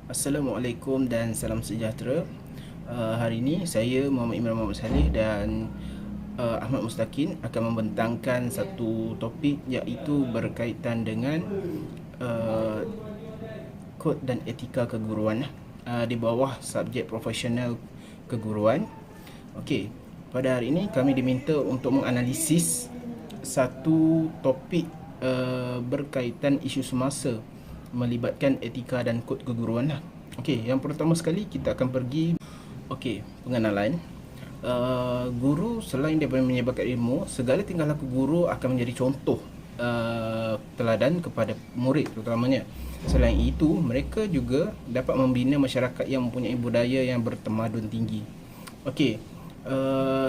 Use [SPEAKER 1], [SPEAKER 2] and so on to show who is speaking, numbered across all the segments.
[SPEAKER 1] Assalamualaikum dan salam sejahtera. Hari ini saya Muhammad Imran Muhammad Saleh dan Ahmad Mustaqin akan membentangkan satu topik iaitu berkaitan dengan uh, kod dan etika keguruan di bawah subjek profesional keguruan. Okey, pada hari ini kami diminta untuk menganalisis satu topik berkaitan isu semasa melibatkan etika dan kod keguruan lah. Okey, yang pertama sekali kita akan pergi pengenalan. Guru selain daripada menyebarkan ilmu, segala tingkah laku guru akan menjadi contoh teladan kepada murid terutamanya. Selain itu, mereka juga dapat membina masyarakat yang mempunyai budaya yang bertamadun tinggi. Okey,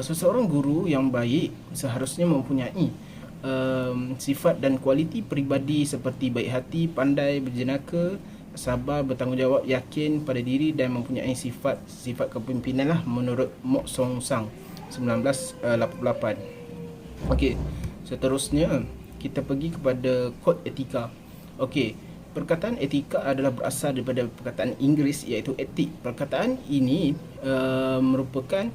[SPEAKER 1] seseorang guru yang baik seharusnya mempunyai sifat dan kualiti peribadi seperti baik hati, pandai berjenaka, sabar, bertanggungjawab, yakin pada diri dan mempunyai sifat kepimpinan lah menurut Mok Song Sang 1988. Okey, seterusnya kita pergi kepada kod etika. Okey, perkataan etika adalah berasal daripada perkataan Inggeris iaitu etik. Perkataan ini merupakan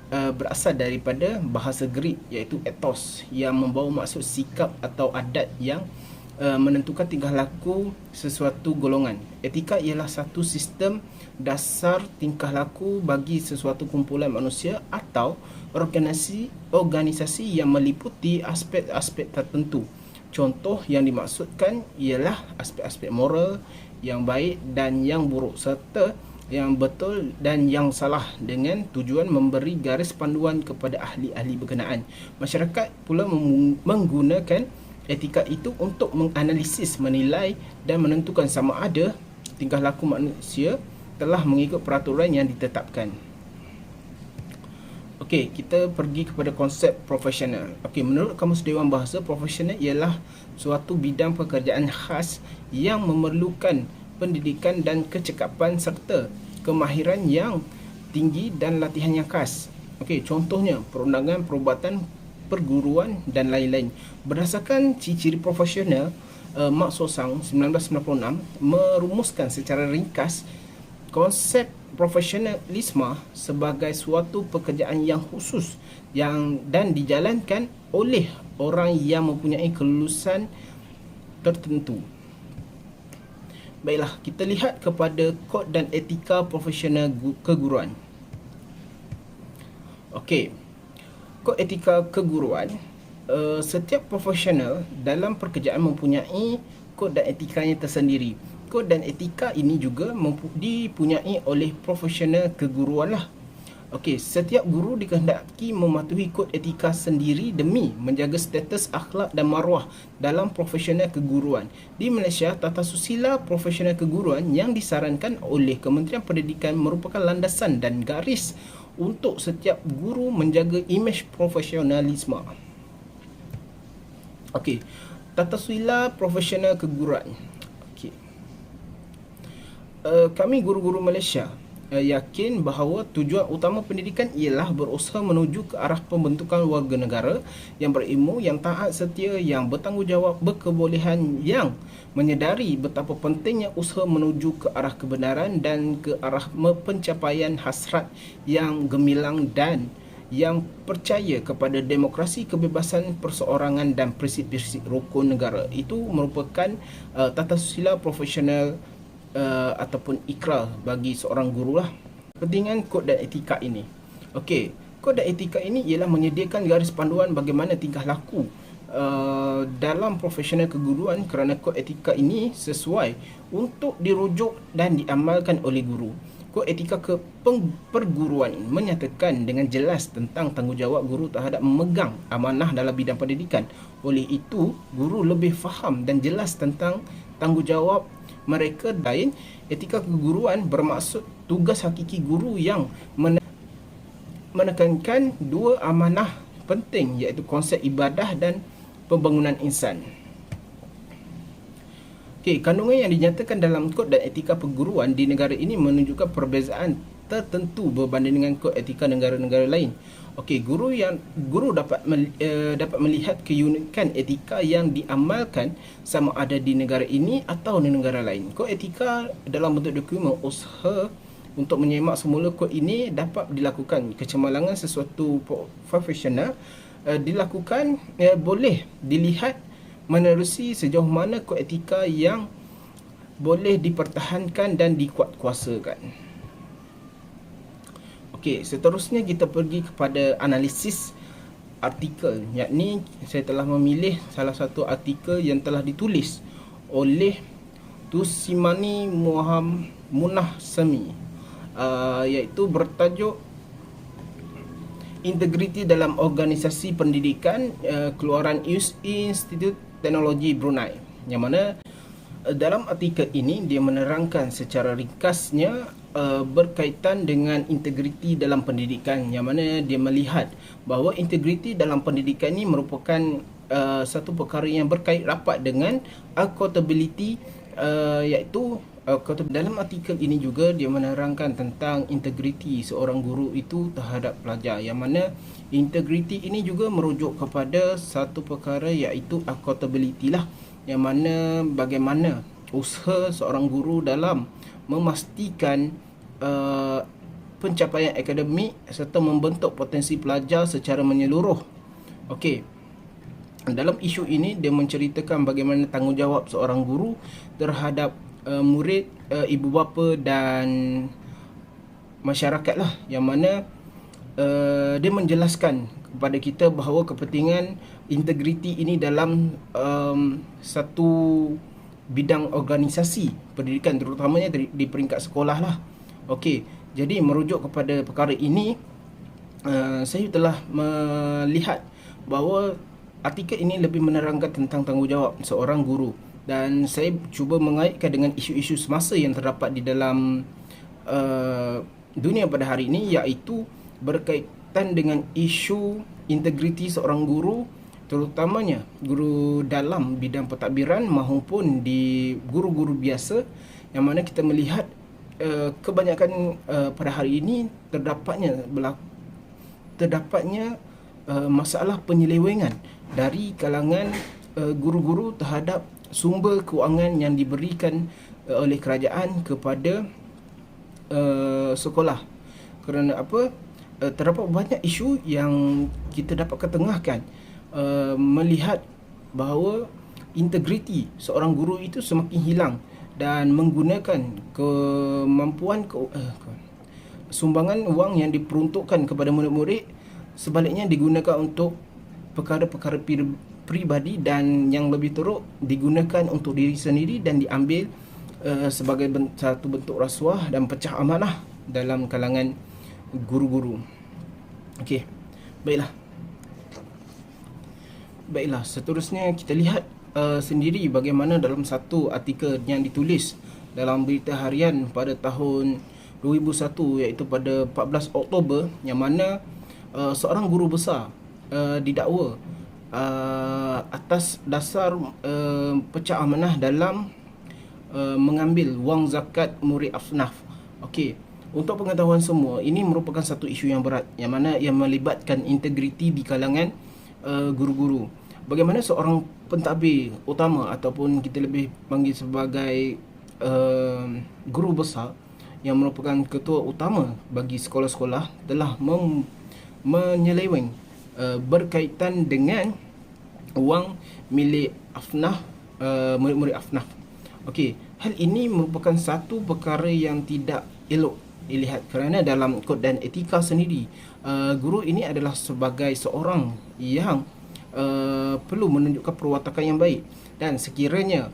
[SPEAKER 1] berasal daripada bahasa Greek iaitu ethos yang membawa maksud sikap atau adat yang menentukan tingkah laku sesuatu golongan. Etika ialah satu sistem dasar tingkah laku bagi sesuatu kumpulan manusia atau organisasi yang meliputi aspek-aspek tertentu. Contoh yang dimaksudkan ialah aspek-aspek moral yang baik dan yang buruk serta yang betul dan yang salah dengan tujuan memberi garis panduan kepada ahli-ahli berkenaan. Masyarakat pula menggunakan etika itu untuk menganalisis, menilai dan menentukan sama ada tingkah laku manusia telah mengikut peraturan yang ditetapkan. Okey, kita pergi kepada konsep profesional. Okey, menurut Kamus Dewan Bahasa, profesional ialah suatu bidang pekerjaan khas yang memerlukan pendidikan dan kecekapan serta kemahiran yang tinggi dan latihan yang khas. Okey, contohnya perundangan, perubatan, perguruan dan lain-lain. Berdasarkan ciri-ciri profesional, Mak Sosang 1996 merumuskan secara ringkas konsep profesionalisme sebagai suatu pekerjaan yang khusus dan dijalankan oleh orang yang mempunyai kelulusan tertentu. Baiklah, kita lihat kepada kod dan etika profesional keguruan. Okey, kod etika keguruan, setiap profesional dalam pekerjaan mempunyai kod dan etikanya tersendiri. Kod dan etika ini juga dipunyai oleh profesional keguruan lah. Okey, setiap guru dikehendaki mematuhi kod etika sendiri demi menjaga status akhlak dan maruah dalam profesional keguruan. Di Malaysia, tata susila profesional keguruan yang disarankan oleh Kementerian Pendidikan merupakan landasan dan garis untuk setiap guru menjaga imej profesionalisme. Okey, tata susila profesional keguruan. Okey. Kami guru-guru Malaysia yakin bahawa tujuan utama pendidikan ialah berusaha menuju ke arah pembentukan warga negara yang berilmu, yang taat setia, yang bertanggungjawab, berkebolehan, yang menyedari betapa pentingnya usaha menuju ke arah kebenaran dan ke arah pencapaian hasrat yang gemilang dan yang percaya kepada demokrasi, kebebasan perseorangan dan prinsip-prinsip rukun negara. Itu merupakan tata susila profesional ataupun ikrar bagi seorang guru lah. Kepentingan kod dan etika ini. Okey, kod dan etika ini ialah menyediakan garis panduan bagaimana tingkah laku dalam profesional keguruan kerana kod etika ini sesuai untuk dirujuk dan diamalkan oleh guru. Kod etika perguruan menyatakan dengan jelas tentang tanggungjawab guru terhadap memegang amanah dalam bidang pendidikan. Oleh itu, guru lebih faham dan jelas tentang tanggungjawab mereka. Lain, etika keguruan bermaksud tugas hakiki guru yang menekankan dua amanah penting iaitu konsep ibadah dan pembangunan insan. Okey, kandungan yang dinyatakan dalam kod dan etika perguruan di negara ini menunjukkan perbezaan tertentu berbanding dengan kod etika negara-negara lain. Okey, guru dapat melihat keunikan etika yang diamalkan sama ada di negara ini atau di negara lain. Kod etika dalam bentuk dokumen usaha untuk menyemak semula kod ini dapat dilakukan. Kecemerlangan sesuatu profesional dilakukan boleh dilihat menerusi sejauh mana kod etika yang boleh dipertahankan dan dikuatkuasakan. Okey, seterusnya kita pergi kepada analisis artikel, yakni saya telah memilih salah satu artikel yang telah ditulis oleh Tusimani Munah Semi, iaitu bertajuk Integriti dalam Organisasi Pendidikan, keluaran Institut Teknologi Brunei, yang mana dalam artikel ini dia menerangkan secara ringkasnya berkaitan dengan integriti dalam pendidikan, yang mana dia melihat bahawa integriti dalam pendidikan ini merupakan satu perkara yang berkait rapat dengan accountability, iaitu dalam artikel ini juga dia menerangkan tentang integriti seorang guru itu terhadap pelajar, yang mana integriti ini juga merujuk kepada satu perkara iaitu accountability lah, yang mana bagaimana usaha seorang guru dalam memastikan pencapaian akademik serta membentuk potensi pelajar secara menyeluruh. Okey, dalam isu ini dia menceritakan bagaimana tanggungjawab seorang guru terhadap murid, ibu bapa dan masyarakat lah, yang mana dia menjelaskan kepada kita bahawa kepentingan integriti ini dalam satu bidang organisasi pendidikan, terutamanya di peringkat sekolah lah. Okey, jadi merujuk kepada perkara ini, saya telah melihat bahawa artikel ini lebih menerangkan tentang tanggungjawab seorang guru, dan saya cuba mengaitkan dengan isu-isu semasa yang terdapat di dalam dunia pada hari ini, iaitu berkaitan dengan isu integriti seorang guru, terutamanya guru dalam bidang pentadbiran maupun di guru-guru biasa, yang mana kita melihat kebanyakan pada hari ini terdapatnya masalah penyelewengan dari kalangan guru-guru terhadap sumber kewangan yang diberikan oleh kerajaan kepada sekolah. Kerana apa? Terdapat banyak isu yang kita dapat ketengahkan, melihat bahawa integriti seorang guru itu semakin hilang dan menggunakan kemampuan sumbangan wang yang diperuntukkan kepada murid-murid sebaliknya digunakan untuk perkara-perkara peribadi, dan yang lebih teruk digunakan untuk diri sendiri dan diambil sebagai satu bentuk rasuah dan pecah amanah dalam kalangan guru-guru. Okey, baiklah, seterusnya kita lihat sendiri bagaimana dalam satu artikel yang ditulis dalam berita harian pada tahun 2001, iaitu pada 14 Oktober, yang mana seorang guru besar didakwa atas dasar pecah amanah dalam mengambil wang zakat murid afnaf. Okey, untuk pengetahuan semua, ini merupakan satu isu yang berat, yang mana yang melibatkan integriti di kalangan guru-guru. Bagaimana seorang pentadbir utama ataupun kita lebih panggil sebagai guru besar yang merupakan ketua utama bagi sekolah-sekolah telah menyeleweng berkaitan dengan wang milik afnaf, murid-murid afnaf. Okey, hal ini merupakan satu perkara yang tidak elok dilihat, kerana dalam kod dan etika sendiri, guru ini adalah sebagai seorang yang perlu menunjukkan perwatakan yang baik, dan sekiranya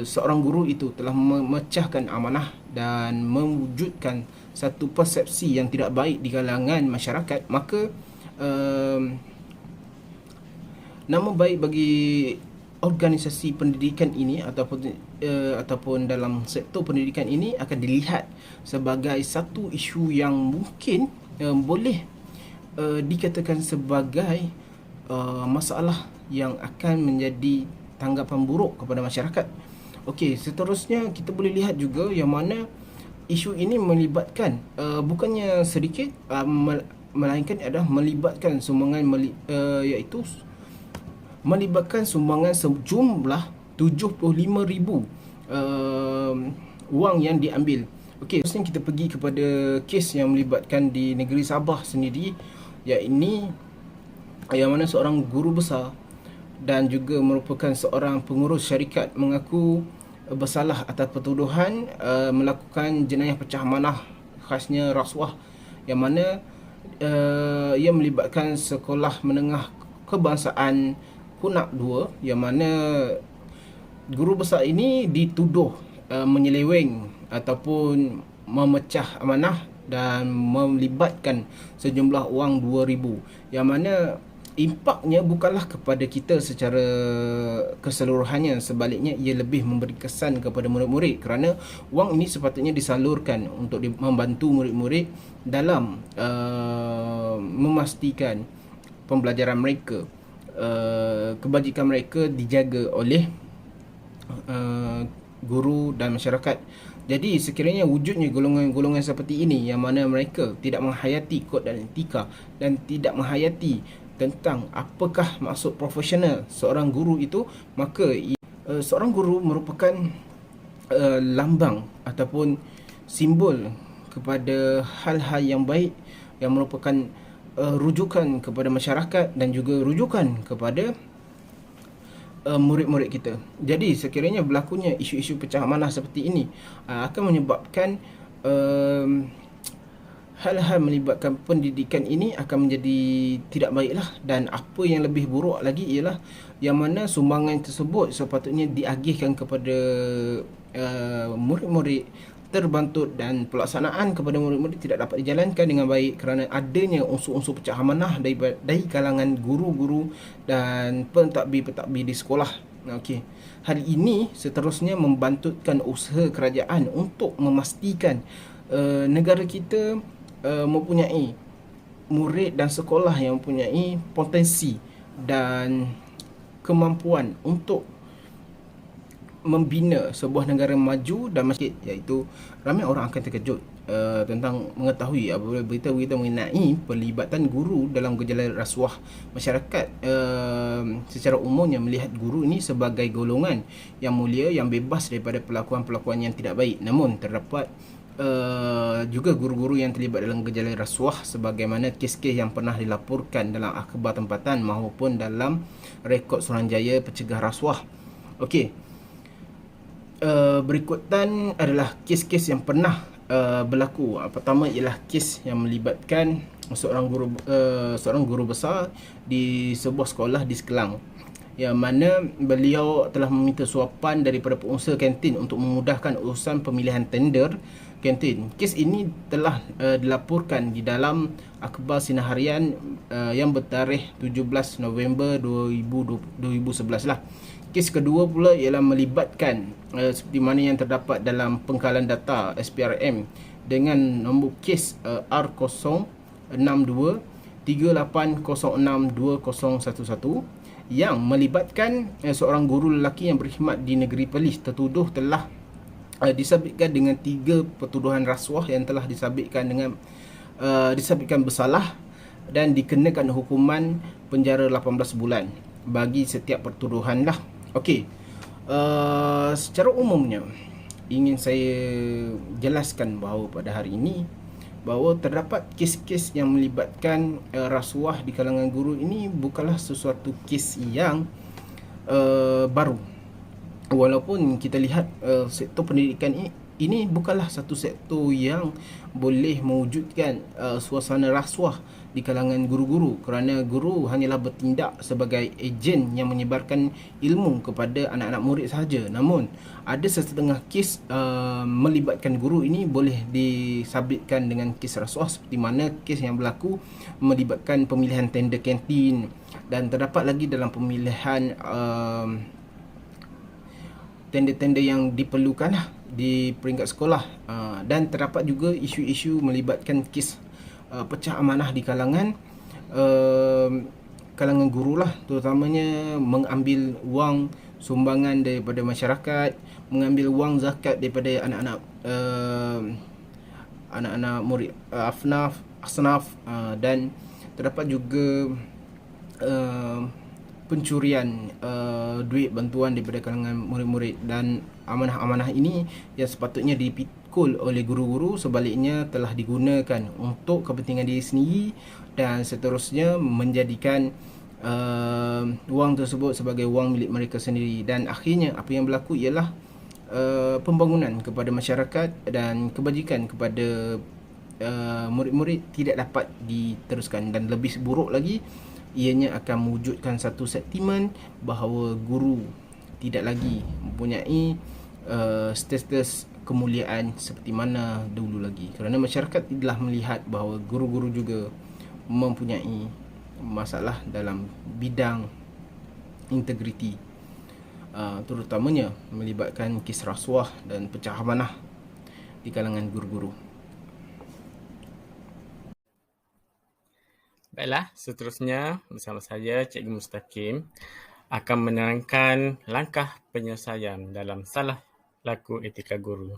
[SPEAKER 1] seorang guru itu telah memecahkan amanah dan mewujudkan satu persepsi yang tidak baik di kalangan masyarakat, maka nama baik bagi organisasi pendidikan ini ataupun dalam sektor pendidikan ini akan dilihat sebagai satu isu yang mungkin boleh dikatakan sebagai masalah yang akan menjadi tanggapan buruk kepada masyarakat. Okey, seterusnya kita boleh lihat juga yang mana isu ini melibatkan bukannya sedikit, melainkan adalah melibatkan sumbangan iaitu melibatkan sumbangan sejumlah 75,000 wang yang diambil. Okey, seterusnya kita pergi kepada kes yang melibatkan di negeri Sabah sendiri, iaitu yang mana seorang guru besar dan juga merupakan seorang pengurus syarikat mengaku bersalah atas pertuduhan melakukan jenayah pecah amanah khasnya rasuah, yang mana ia melibatkan sekolah menengah kebangsaan Kunak 2, yang mana guru besar ini dituduh menyeleweng ataupun memecah amanah dan melibatkan sejumlah wang 2,000, yang mana impaknya bukanlah kepada kita secara keseluruhannya, sebaliknya ia lebih memberi kesan kepada murid-murid kerana wang ini sepatutnya disalurkan untuk membantu murid-murid dalam memastikan pembelajaran mereka, kebajikan mereka dijaga oleh guru dan masyarakat. Jadi sekiranya wujudnya golongan-golongan seperti ini yang mana mereka tidak menghayati kod dan etika dan tidak menghayati tentang apakah maksud profesional seorang guru itu, maka seorang guru merupakan lambang ataupun simbol kepada hal-hal yang baik yang merupakan rujukan kepada masyarakat dan juga rujukan kepada murid-murid kita. Jadi sekiranya berlakunya isu-isu pecah amanah seperti ini akan menyebabkan hal-hal melibatkan pendidikan ini akan menjadi tidak baiklah. Dan apa yang lebih buruk lagi ialah yang mana sumbangan tersebut sepatutnya diagihkan kepada murid-murid terbantut dan pelaksanaan kepada murid-murid tidak dapat dijalankan dengan baik kerana adanya unsur-unsur pecah amanah dari kalangan guru-guru dan pentadbir-pentadbir di sekolah. Okey. Hal ini seterusnya membantutkan usaha kerajaan untuk memastikan negara kita mempunyai murid dan sekolah yang mempunyai potensi dan kemampuan untuk membina sebuah negara maju dan masjid, iaitu ramai orang akan terkejut tentang mengetahui apabila berita-berita mengenai pelibatan guru dalam gejala rasuah. Masyarakat secara umumnya melihat guru ini sebagai golongan yang mulia yang bebas daripada perlakuan-perlakuan yang tidak baik. Namun terdapat juga guru-guru yang terlibat dalam gejala rasuah, sebagaimana kes-kes yang pernah dilaporkan dalam akhbar tempatan maupun dalam rekod Suruhanjaya Pencegah Rasuah. Okey. Berikutan adalah kes-kes yang pernah berlaku. Pertama ialah kes yang melibatkan seorang guru besar di sebuah sekolah di Sekelang, yang mana beliau telah meminta suapan daripada pengusaha kantin untuk memudahkan urusan pemilihan tender kantin. Kes ini telah dilaporkan di dalam akhbar Sinar Harian yang bertarikh 17 November 2011 lah. Kes kedua pula ialah melibatkan seperti mana yang terdapat dalam pengkalan data SPRM dengan nombor kes R062 38062011 yang melibatkan seorang guru lelaki yang berkhidmat di negeri Perlis, tertuduh telah disabitkan dengan 3 pertuduhan rasuah yang telah disabitkan bersalah dan dikenakan hukuman penjara 18 bulan bagi setiap pertuduhan lah. Okey, secara umumnya ingin saya jelaskan bahawa pada hari ini bahawa terdapat kes-kes yang melibatkan rasuah di kalangan guru ini bukanlah sesuatu kes yang baru. Walaupun kita lihat sektor pendidikan ini bukanlah satu sektor yang boleh mewujudkan suasana rasuah di kalangan guru-guru, kerana guru hanyalah bertindak sebagai ejen yang menyebarkan ilmu kepada anak-anak murid sahaja. Namun ada setengah kes melibatkan guru ini boleh disabitkan dengan kes rasuah, seperti mana kes yang berlaku melibatkan pemilihan tender kantin, dan terdapat lagi dalam pemilihan tender-tender yang diperlukan di peringkat sekolah, dan terdapat juga isu-isu melibatkan kes pecah amanah di kalangan guru lah, terutamanya mengambil wang sumbangan daripada masyarakat, mengambil wang zakat daripada anak-anak murid asnaf, dan terdapat juga uh, pencurian duit bantuan daripada kalangan murid-murid, dan amanah-amanah ini yang sepatutnya dipikul oleh guru-guru sebaliknya telah digunakan untuk kepentingan diri sendiri dan seterusnya menjadikan wang tersebut sebagai wang milik mereka sendiri, dan akhirnya apa yang berlaku ialah pembangunan kepada masyarakat dan kebajikan kepada murid-murid tidak dapat diteruskan, dan lebih buruk lagi ianya akan mewujudkan satu sentimen bahawa guru tidak lagi mempunyai status kemuliaan seperti mana dulu lagi, kerana masyarakat telah melihat bahawa guru-guru juga mempunyai masalah dalam bidang integriti, terutamanya melibatkan kes rasuah dan pecah amanah di kalangan guru-guru.
[SPEAKER 2] Baiklah, seterusnya bersama saya Cikgu Mustaqim akan menerangkan langkah penyelesaian dalam salah laku etika guru.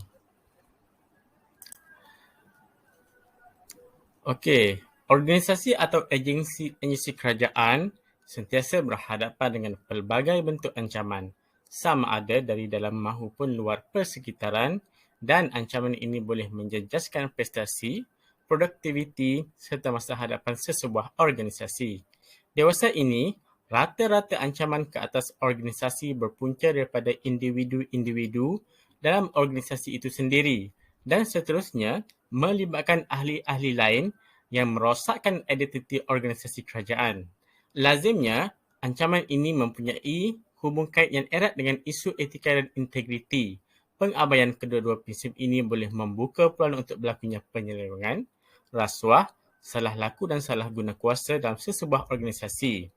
[SPEAKER 2] Okey, organisasi atau agensi kerajaan sentiasa berhadapan dengan pelbagai bentuk ancaman, sama ada dari dalam maupun luar persekitaran, dan ancaman ini boleh menjejaskan prestasi, produktiviti serta masa hadapan sesebuah organisasi. Dewasa ini, rata-rata ancaman ke atas organisasi berpunca daripada individu-individu dalam organisasi itu sendiri dan seterusnya melibatkan ahli-ahli lain yang merosakkan identiti organisasi kerajaan. Lazimnya, ancaman ini mempunyai hubung kait yang erat dengan isu etika dan integriti. Pengabaian kedua-dua prinsip ini boleh membuka peluang untuk berlakunya penyelewengan, rasuah, salah laku dan salah guna kuasa dalam sesebuah organisasi.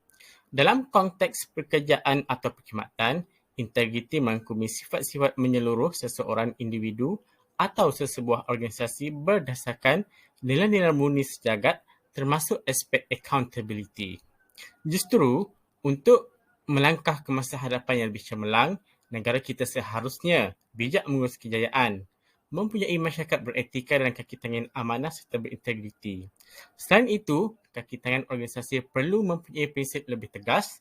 [SPEAKER 2] Dalam konteks pekerjaan atau perkhidmatan, integriti merangkumi sifat-sifat menyeluruh seseorang individu atau sesebuah organisasi berdasarkan nilai-nilai murni sejagat termasuk aspek accountability. Justru, untuk melangkah ke masa hadapan yang lebih cemerlang, negara kita seharusnya bijak mengurus kejayaan, mempunyai masyarakat beretika dan kaki tangan amanah serta berintegriti. Selain itu, kaki tangan organisasi perlu mempunyai prinsip lebih tegas,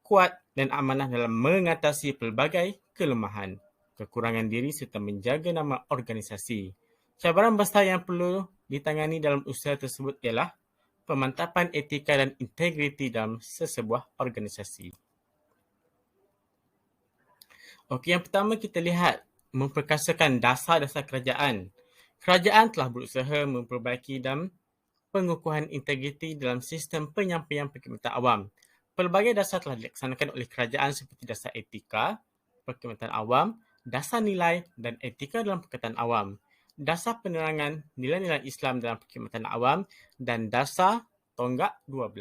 [SPEAKER 2] kuat dan amanah dalam mengatasi pelbagai kelemahan, kekurangan diri serta menjaga nama organisasi. Cabaran besar yang perlu ditangani dalam usaha tersebut ialah pemantapan etika dan integriti dalam sesebuah organisasi. Okey, yang pertama kita lihat memperkasakan dasar-dasar kerajaan. Kerajaan telah berusaha memperbaiki dan pengukuhan integriti dalam sistem penyampaian perkhidmatan awam. Pelbagai dasar telah dilaksanakan oleh kerajaan seperti dasar etika, perkhidmatan awam, dasar nilai dan etika dalam perkhidmatan awam, dasar penerangan nilai-nilai Islam dalam perkhidmatan awam dan dasar tonggak 12.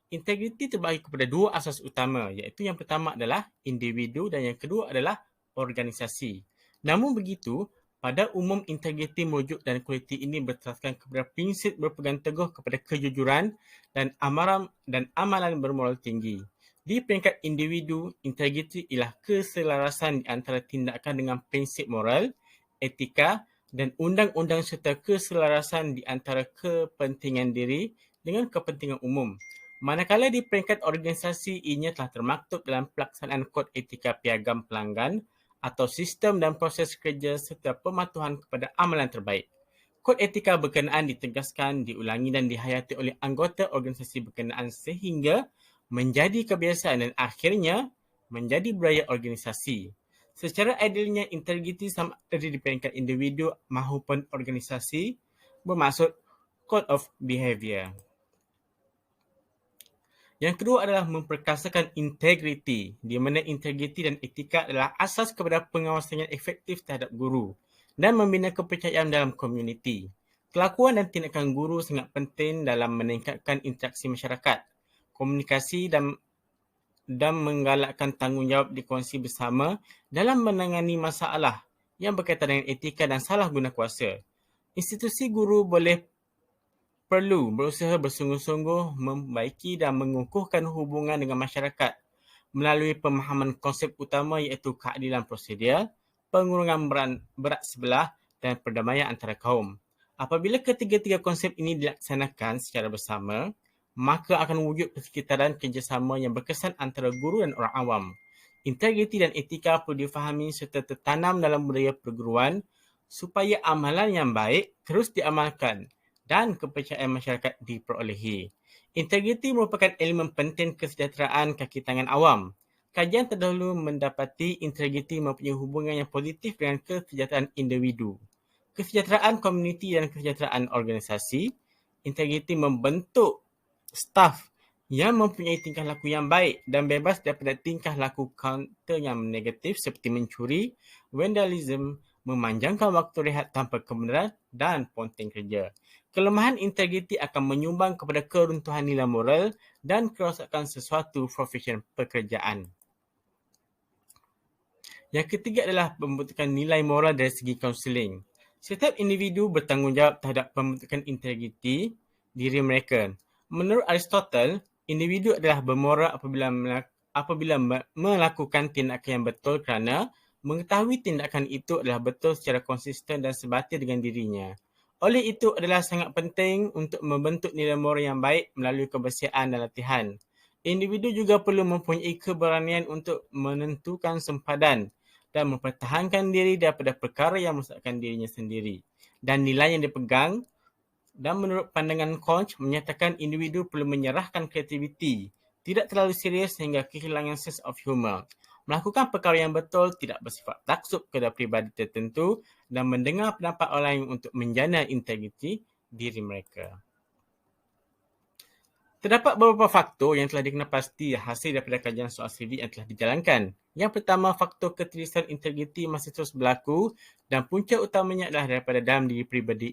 [SPEAKER 2] Integriti terbahagi kepada dua asas utama, iaitu yang pertama adalah individu dan yang kedua adalah organisasi. Namun begitu, pada umum integriti merujuk dan kualiti ini berteraskan kepada prinsip berpegang teguh kepada kejujuran dan amalan bermoral tinggi. Di peringkat individu, integriti ialah keselarasan di antara tindakan dengan prinsip moral, etika dan undang-undang serta keselarasan di antara kepentingan diri dengan kepentingan umum. Manakala di peringkat organisasi, ianya telah termaktub dalam pelaksanaan kod etika piagam pelanggan atau sistem dan proses kerja serta pematuhan kepada amalan terbaik. Kod etika berkenaan ditegaskan, diulangi dan dihayati oleh anggota organisasi berkenaan sehingga menjadi kebiasaan dan akhirnya menjadi budaya organisasi. Secara adilnya, integriti sama ada di peringkat individu maupun organisasi bermaksud code of behavior. Yang kedua adalah memperkasakan integriti, di mana integriti dan etika adalah asas kepada pengawasan yang efektif terhadap guru dan membina kepercayaan dalam komuniti. Kelakuan dan tindakan guru sangat penting dalam meningkatkan interaksi masyarakat, komunikasi dan menggalakkan tanggungjawab dikongsi bersama dalam menangani masalah yang berkaitan dengan etika dan salah guna kuasa. Institusi guru perlu berusaha bersungguh-sungguh membaiki dan mengukuhkan hubungan dengan masyarakat, melalui pemahaman konsep utama iaitu keadilan prosedur, pengurangan berat sebelah dan perdamaian antara kaum. Apabila ketiga-tiga konsep ini dilaksanakan secara bersama, maka akan wujud persekitaran kerjasama yang berkesan antara guru dan orang awam. Integriti dan etika perlu difahami serta tertanam dalam budaya perguruan supaya amalan yang baik terus diamalkan dan kepercayaan masyarakat diperolehi. Integriti merupakan elemen penting kesejahteraan kaki tangan awam. Kajian terdahulu mendapati integriti mempunyai hubungan yang positif dengan kesejahteraan individu, kesejahteraan komuniti dan kesejahteraan organisasi. Integriti membentuk staf yang mempunyai tingkah laku yang baik dan bebas daripada tingkah laku counter yang negatif seperti mencuri, vandalisme, memanjangkan waktu rehat tanpa kebenaran dan ponteng kerja. Kelemahan integriti akan menyumbang kepada keruntuhan nilai moral dan kerosakan sesuatu profesi pekerjaan. Yang ketiga adalah pembentukan nilai moral dari segi kaunseling. Setiap individu bertanggungjawab terhadap pembentukan integriti diri mereka. Menurut Aristotle, individu adalah bermoral apabila melakukan tindakan yang betul kerana mengetahui tindakan itu adalah betul secara konsisten dan sebatil dengan dirinya. Oleh itu adalah sangat penting untuk membentuk nilai moral yang baik melalui kebersihan dan latihan. Individu juga perlu mempunyai keberanian untuk menentukan sempadan dan mempertahankan diri daripada perkara yang merosakkan dirinya sendiri. Dan nilai yang dipegang dan menurut pandangan Conch menyatakan individu perlu menyerahkan kreativiti, tidak terlalu serius sehingga kehilangan sense of humor. Melakukan perkara yang betul tidak bersifat taksub kepada pribadi tertentu dan mendengar pendapat orang lain untuk menjana integriti diri mereka. Terdapat beberapa faktor yang telah dikenal pasti hasil daripada kajian soal CV yang telah dijalankan. Yang pertama, faktor ketirisan integriti masih terus berlaku dan punca utamanya adalah daripada dalam diri pribadi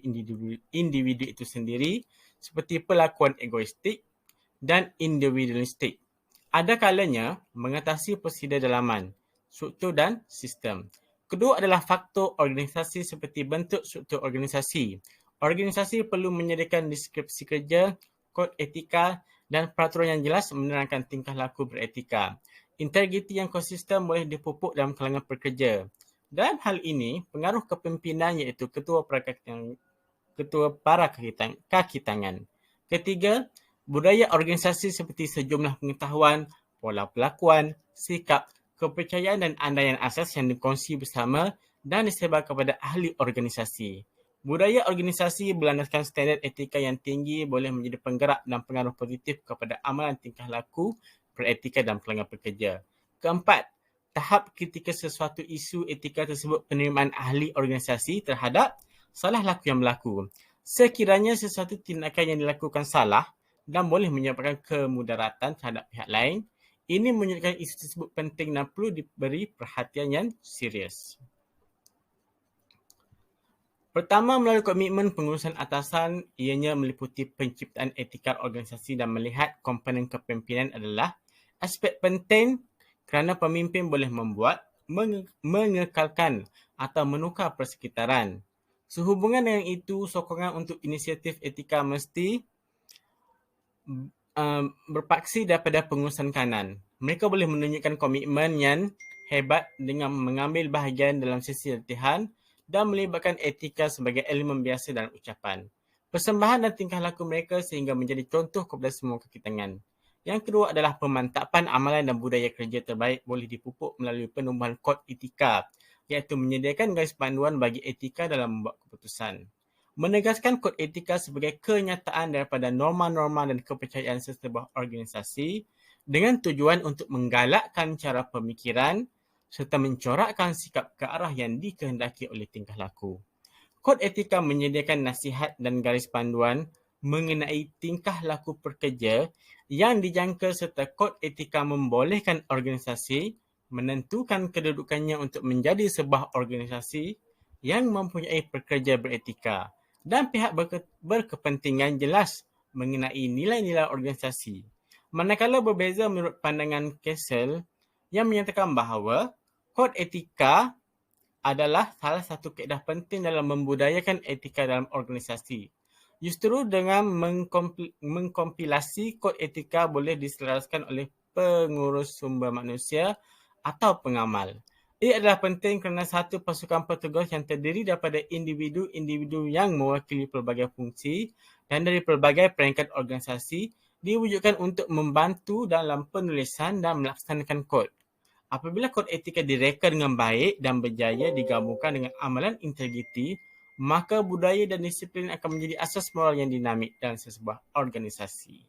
[SPEAKER 2] individu itu sendiri seperti perlakuan egoistik dan individualistik. Ada kalanya mengatasi prosedur dalaman, struktur dan sistem. Kedua adalah faktor organisasi seperti bentuk struktur organisasi. Organisasi perlu menyediakan deskripsi kerja, kod etika dan peraturan yang jelas menerangkan tingkah laku beretika. Integriti yang konsisten boleh dipupuk dalam kalangan pekerja. Dalam hal ini, pengaruh kepimpinan iaitu ketua para kaki tangan. Ketiga, budaya organisasi seperti sejumlah pengetahuan, pola perlakuan, sikap, kepercayaan dan andaian asas yang dikongsi bersama dan disebar kepada ahli organisasi. Budaya organisasi berlandaskan standard etika yang tinggi boleh menjadi penggerak dan pengaruh positif kepada amalan tingkah laku beretika dalam kalangan pekerja. Keempat, tahap ketika sesuatu isu etika tersebut penerimaan ahli organisasi terhadap salah laku yang berlaku. Sekiranya sesuatu tindakan yang dilakukan salah dan boleh menyebabkan kemudaratan terhadap pihak lain, ini menunjukkan isu tersebut penting dan perlu diberi perhatian yang serius. Pertama, melalui komitmen pengurusan atasan, ianya meliputi penciptaan etika organisasi dan melihat komponen kepimpinan adalah aspek penting kerana pemimpin boleh membuat, mengekalkan atau menukar persekitaran. Sehubungan dengan itu, sokongan untuk inisiatif etika mesti berpaksi daripada pengurusan kanan. Mereka boleh menunjukkan komitmen yang hebat dengan mengambil bahagian dalam sesi latihan dan melibatkan etika sebagai elemen biasa dalam ucapan. Persembahan dan tingkah laku mereka sehingga menjadi contoh kepada semua kaki tangan. Yang kedua adalah pemantapan amalan dan budaya kerja terbaik boleh dipupuk melalui penumbuhan kod etika, iaitu menyediakan garis panduan bagi etika dalam membuat keputusan. Menegaskan kod etika sebagai kenyataan daripada norma-norma dan kepercayaan sesebuah organisasi dengan tujuan untuk menggalakkan cara pemikiran serta mencorakkan sikap ke arah yang dikehendaki oleh tingkah laku. Kod etika menyediakan nasihat dan garis panduan mengenai tingkah laku pekerja yang dijangka serta kod etika membolehkan organisasi menentukan kedudukannya untuk menjadi sebuah organisasi yang mempunyai pekerja beretika dan pihak berkepentingan jelas mengenai nilai-nilai organisasi. Manakala berbeza menurut pandangan Kessel yang menyatakan bahawa kod etika adalah salah satu kaedah penting dalam membudayakan etika dalam organisasi. Justru dengan mengkompilasi kod etika boleh diselaraskan oleh pengurus sumber manusia atau pengamal. Ia adalah penting kerana satu pasukan petugas yang terdiri daripada individu-individu yang mewakili pelbagai fungsi dan dari pelbagai peringkat organisasi diwujudkan untuk membantu dalam penulisan dan melaksanakan kod. Apabila kod etika direka dengan baik dan berjaya digabungkan dengan amalan integriti, maka budaya dan disiplin akan menjadi asas moral yang dinamik dalam sesebuah organisasi.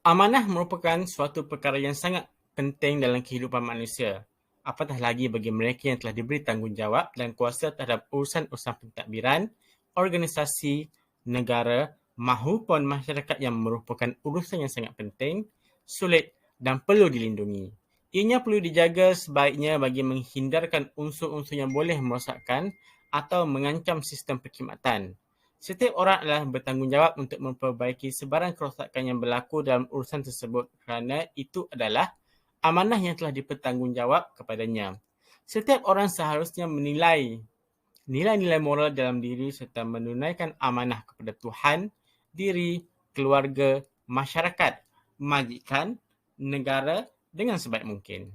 [SPEAKER 2] Amanah merupakan suatu perkara yang sangat penting dalam kehidupan manusia. Apatah lagi bagi mereka yang telah diberi tanggungjawab dan kuasa terhadap urusan-urusan pentadbiran, organisasi, negara mahupun masyarakat yang merupakan urusan yang sangat penting, sulit dan perlu dilindungi. Ianya perlu dijaga sebaiknya bagi menghindarkan unsur-unsur yang boleh merosakkan atau mengancam sistem perkhidmatan. Setiap orang adalah bertanggungjawab untuk memperbaiki sebarang kerosakan yang berlaku dalam urusan tersebut kerana itu adalah amanah yang telah dipertanggungjawab kepadanya. Setiap orang seharusnya menilai nilai-nilai moral dalam diri serta menunaikan amanah kepada Tuhan, diri, keluarga, masyarakat, majikan, negara dengan sebaik mungkin.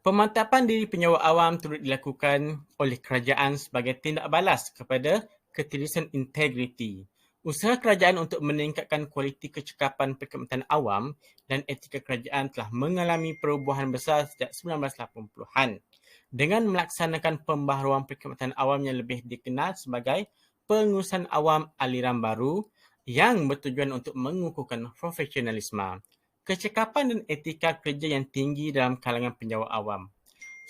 [SPEAKER 2] Pemantapan diri penyewa awam turut dilakukan oleh kerajaan sebagai tindak balas kepada ketirisan integriti. Usaha kerajaan untuk meningkatkan kualiti kecekapan perkhidmatan awam dan etika kerajaan telah mengalami perubahan besar sejak 1980-an dengan melaksanakan pembaharuan perkhidmatan awam yang lebih dikenal sebagai pengurusan awam aliran baru yang bertujuan untuk mengukuhkan profesionalisme, kecekapan dan etika kerja yang tinggi dalam kalangan penyewa awam.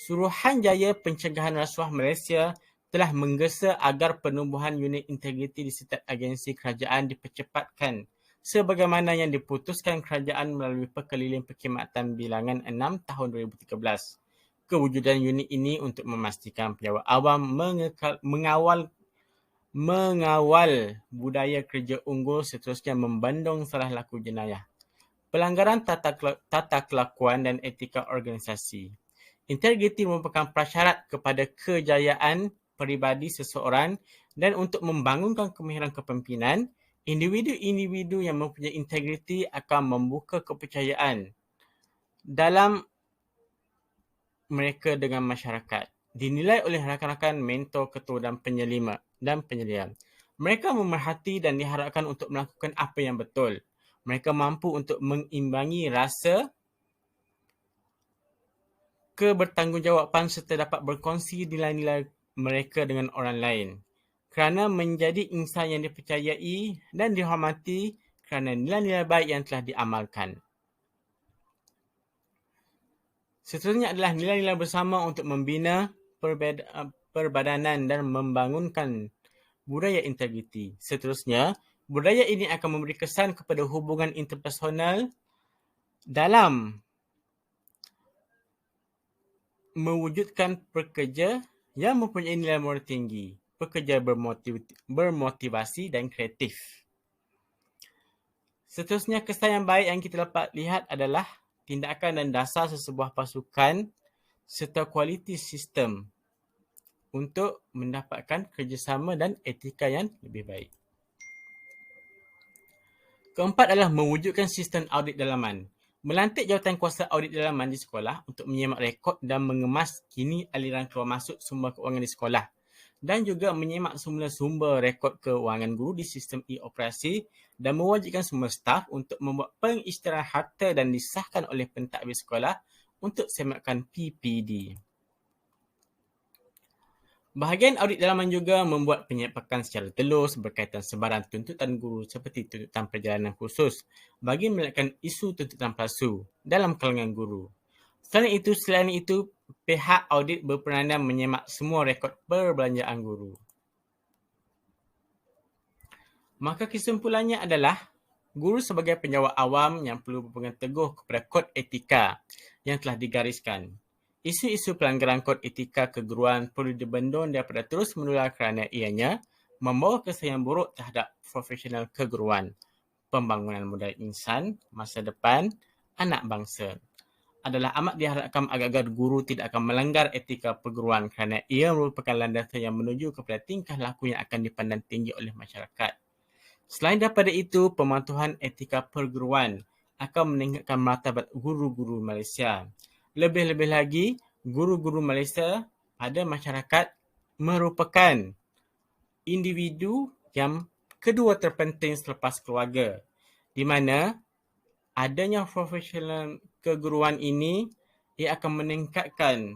[SPEAKER 2] Suruhanjaya Pencegahan Rasuah Malaysia telah menggesa agar penumbuhan unit integriti di setiap agensi kerajaan dipercepatkan sebagaimana yang diputuskan kerajaan melalui Perkeliling Perkhidmatan Bilangan 6 tahun 2013. Kewujudan unit ini untuk memastikan penyewa awam mengawal budaya kerja unggul seterusnya membandung salah laku jenayah, pelanggaran tata kelakuan dan etika organisasi. Integriti merupakan prasyarat kepada kejayaan peribadi seseorang dan untuk membangunkan kemahiran kepimpinan, individu-individu yang mempunyai integriti akan membuka kepercayaan dalam mereka dengan masyarakat. Dinilai oleh rakan-rakan, mentor, ketua dan penyeliam. Mereka memerhati dan diharapkan untuk melakukan apa yang betul. Mereka mampu untuk mengimbangi rasa kebertanggungjawaban serta dapat berkongsi nilai-nilai mereka dengan orang lain. Kerana menjadi insan yang dipercayai dan dihormati kerana nilai-nilai baik yang telah diamalkan. Seterusnya adalah nilai-nilai bersama untuk membina perbadanan dan membangunkan budaya integriti. Seterusnya, budaya ini akan memberi kesan kepada hubungan interpersonal dalam mewujudkan pekerja yang mempunyai nilai moral tinggi, pekerja bermotivasi dan kreatif. Seterusnya, kesan yang baik yang kita dapat lihat adalah tindakan dan dasar sesebuah pasukan serta kualiti sistem untuk mendapatkan kerjasama dan etika yang lebih baik. Keempat adalah mewujudkan sistem audit dalaman. Melantik jawatankuasa audit dalaman di sekolah untuk menyemak rekod dan mengemas kini aliran keluar masuk sumber keuangan di sekolah dan juga menyemak semula sumber rekod keuangan guru di sistem e-operasi dan mewajibkan semua staf untuk membuat pengisytiharan harta dan disahkan oleh pentadbir sekolah untuk semakan PPD. Bahagian audit dalaman juga membuat penyepakan secara telus berkaitan sebarang tuntutan guru seperti tuntutan perjalanan khusus bagi melekatkan isu tuntutan palsu dalam kalangan guru. Selain itu, pihak audit berperanan menyemak semua rekod perbelanjaan guru. Maka kesimpulannya adalah guru sebagai penjawat awam yang perlu berpegang teguh kepada kod etika yang telah digariskan. Isu-isu pelanggaran kod etika keguruan perlu dibendung daripada terus menular kerana ianya membawa kesan yang buruk terhadap profesional keguruan, pembangunan modal insan, masa depan, anak bangsa. adalah amat diharapkan agar guru tidak akan melanggar etika perguruan kerana ia merupakan landasan yang menuju kepada tingkah laku yang akan dipandang tinggi oleh masyarakat. Selain daripada itu, pematuhan etika perguruan akan meningkatkan martabat guru-guru Malaysia. Lebih-lebih lagi, guru-guru Malaysia pada masyarakat merupakan individu yang kedua terpenting selepas keluarga, di mana adanya profesional keguruan ini ia akan meningkatkan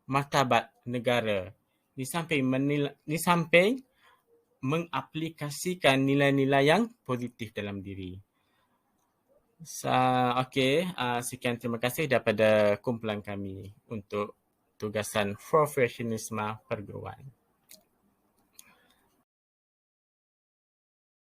[SPEAKER 2] martabat negara di samping mengaplikasikan nilai-nilai yang positif dalam diri. Sekian terima kasih daripada kumpulan kami untuk tugasan profesionalisme perguruan.